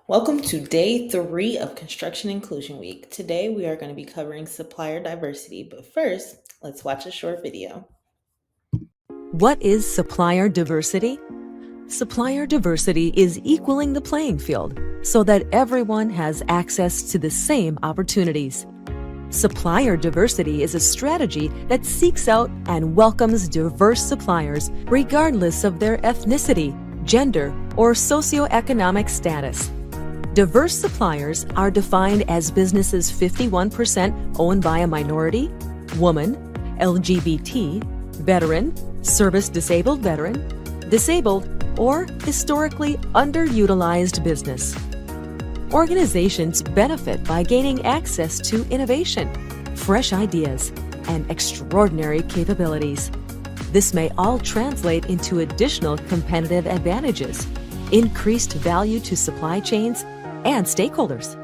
Welcome to day 3 of Construction Inclusion Week. Today we are going to be covering supplier diversity, but first, let's watch a short video. What is supplier diversity? Supplier diversity is equaling the playing field so that everyone has access to the same opportunities. Supplier diversity is a strategy that seeks out and welcomes diverse suppliers regardless of their ethnicity, gender, or socioeconomic status. Diverse suppliers are defined as businesses 51% owned by a minority, woman, LGBT, veteran, service disabled veteran, disabled, or historically underutilized business. Organizations benefit by gaining access to innovation, fresh ideas, and extraordinary capabilities. This may all translate into additional competitive advantages, increased value to supply chains and stakeholders.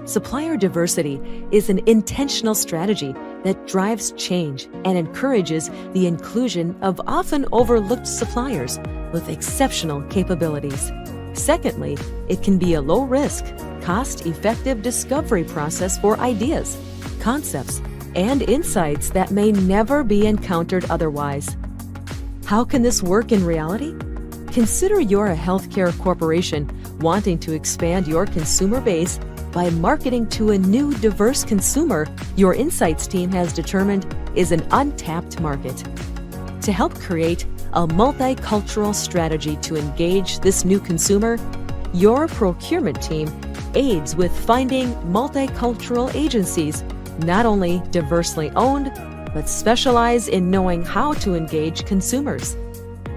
Supplier diversity is an intentional strategy that drives change and encourages the inclusion of often overlooked suppliers with exceptional capabilities. Secondly, it can be a low-risk, cost-effective discovery process for ideas, concepts, and insights that may never be encountered otherwise. How can this work in reality? Consider you're a healthcare corporation wanting to expand your consumer base by marketing to a new diverse consumer your insights team has determined is an untapped market. To help create a multicultural strategy to engage this new consumer, your procurement team aids with finding multicultural agencies not only diversely owned, but specialize in knowing how to engage consumers.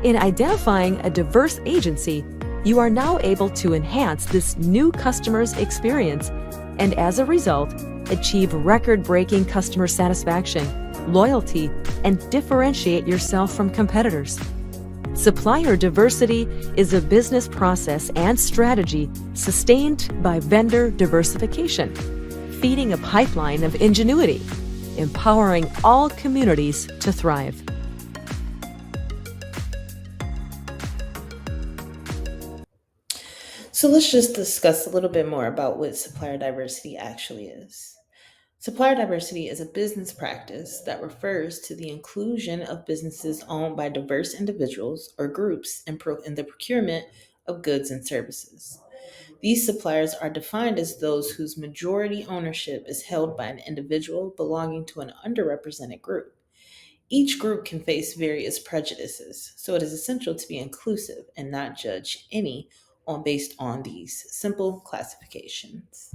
In identifying a diverse agency, you are now able to enhance this new customer's experience and, as a result, achieve record-breaking customer satisfaction, loyalty, and differentiate yourself from competitors. Supplier diversity is a business process and strategy sustained by vendor diversification, feeding a pipeline of ingenuity, empowering all communities to thrive. So let's just discuss a little bit more about what supplier diversity actually is. Supplier diversity is a business practice that refers to the inclusion of businesses owned by diverse individuals or groups in the procurement of goods and services. These suppliers are defined as those whose majority ownership is held by an individual belonging to an underrepresented group. Each group can face various prejudices, so it is essential to be inclusive and not judge any based on these simple classifications.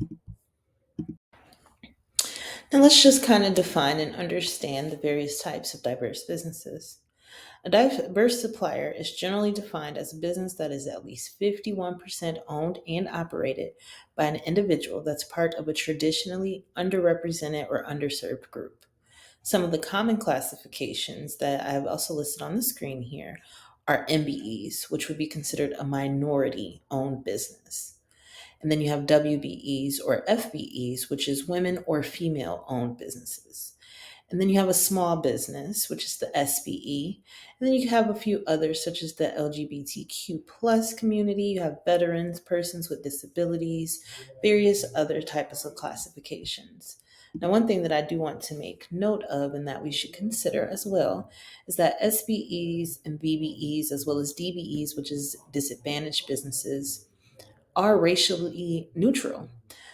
Now let's just kind of define and understand the various types of diverse businesses. A diverse supplier is generally defined as a business that is at least 51% owned and operated by an individual that's part of a traditionally underrepresented or underserved group. Some of the common classifications that I've also listed on the screen here are MBEs, which would be considered a minority owned business. And then you have WBEs or FBEs, which is women or female owned businesses. And then you have a small business, which is the SBE. And then you have a few others, such as the LGBTQ plus community. You have veterans, persons with disabilities, various other types of classifications. Now, one thing that I do want to make note of and that we should consider as well is that SBEs and VBEs, as well as DBEs, which is disadvantaged businesses, are racially neutral.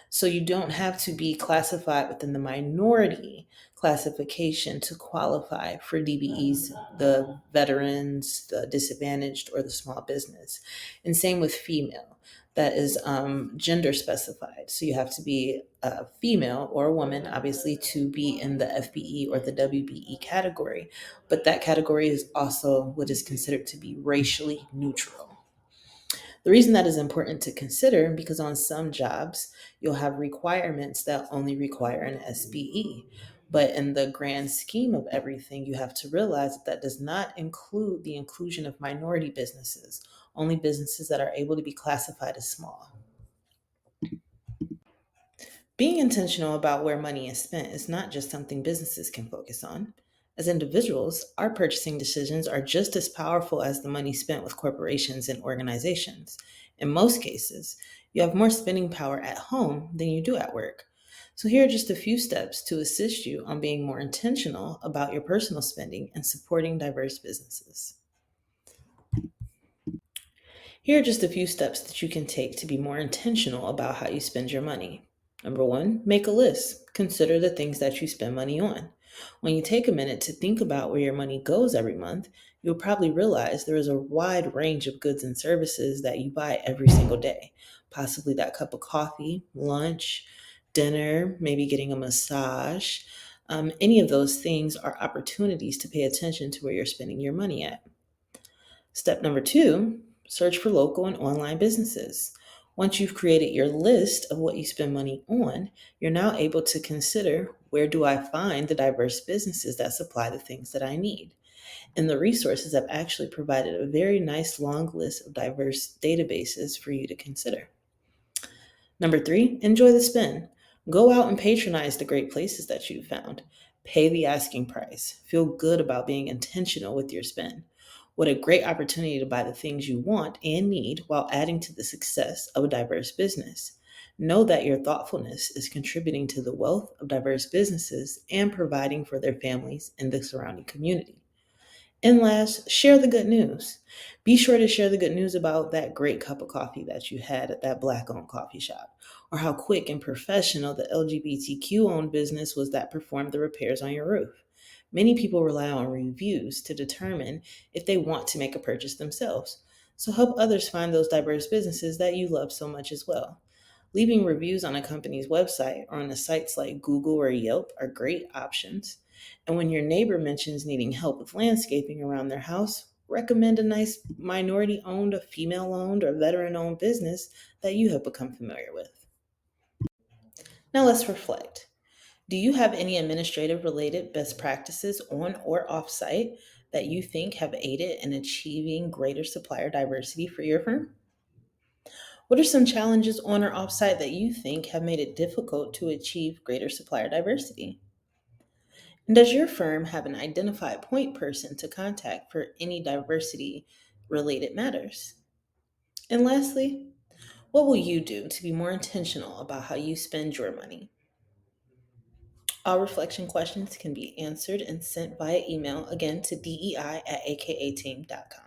So you don't have to be classified within the minority classification to qualify for DBEs, the veterans, the disadvantaged, or the small business. And same with female. That is gender specified. So you have to be a female or a woman, obviously, to be in the FBE or the WBE category. But that category is also what is considered to be racially neutral. The reason that is important to consider because on some jobs, you'll have requirements that only require an SBE. But in the grand scheme of everything, you have to realize that that does not include the inclusion of minority businesses, only businesses that are able to be classified as small. Being intentional about where money is spent is not just something businesses can focus on. As individuals, our purchasing decisions are just as powerful as the money spent with corporations and organizations. In most cases, You have more spending power at home than you do at work. So, here are just a few steps to assist you on being more intentional about your personal spending and supporting diverse businesses. Here are just a few steps that you can take to be more intentional about how you spend your money. Number one, make a list. Consider the things that you spend money on. When you take a minute to think about where your money goes every month, you'll probably realize there is a wide range of goods and services that you buy every single day. Possibly that cup of coffee, lunch, dinner, maybe getting a massage. Any of those things are opportunities to pay attention to where you're spending your money at. Step number two, search for local and online businesses. Once you've created your list of what you spend money on, you're now able to consider, where do I find the diverse businesses that supply the things that I need? And the resources have actually provided a very nice long list of diverse databases for you to consider. Number three, enjoy the spin. Go out and patronize the great places that you've found. Pay the asking price. Feel good about being intentional with your spend. What a great opportunity to buy the things you want and need while adding to the success of a diverse business. Know that your thoughtfulness is contributing to the wealth of diverse businesses and providing for their families and the surrounding community. And last, share the good news. Be sure to share the good news about that great cup of coffee that you had at that Black owned coffee shop, or how quick and professional the LGBTQ owned business was that performed the repairs on your roof. Many people rely on reviews to determine if they want to make a purchase themselves. So help others find those diverse businesses that you love so much as well. Leaving reviews on a company's website or on the sites like Google or Yelp are great options. And when your neighbor mentions needing help with landscaping around their house, recommend a nice minority owned, a female owned, or veteran owned business that you have become familiar with. Now let's reflect. Do you have any administrative related best practices on or off site that you think have aided in achieving greater supplier diversity for your firm? What are some challenges on or off site that you think have made it difficult to achieve greater supplier diversity? And does your firm have an identified point person to contact for any diversity related matters? And lastly, what will you do to be more intentional about how you spend your money? All reflection questions can be answered and sent via email again to dei@akateam.com.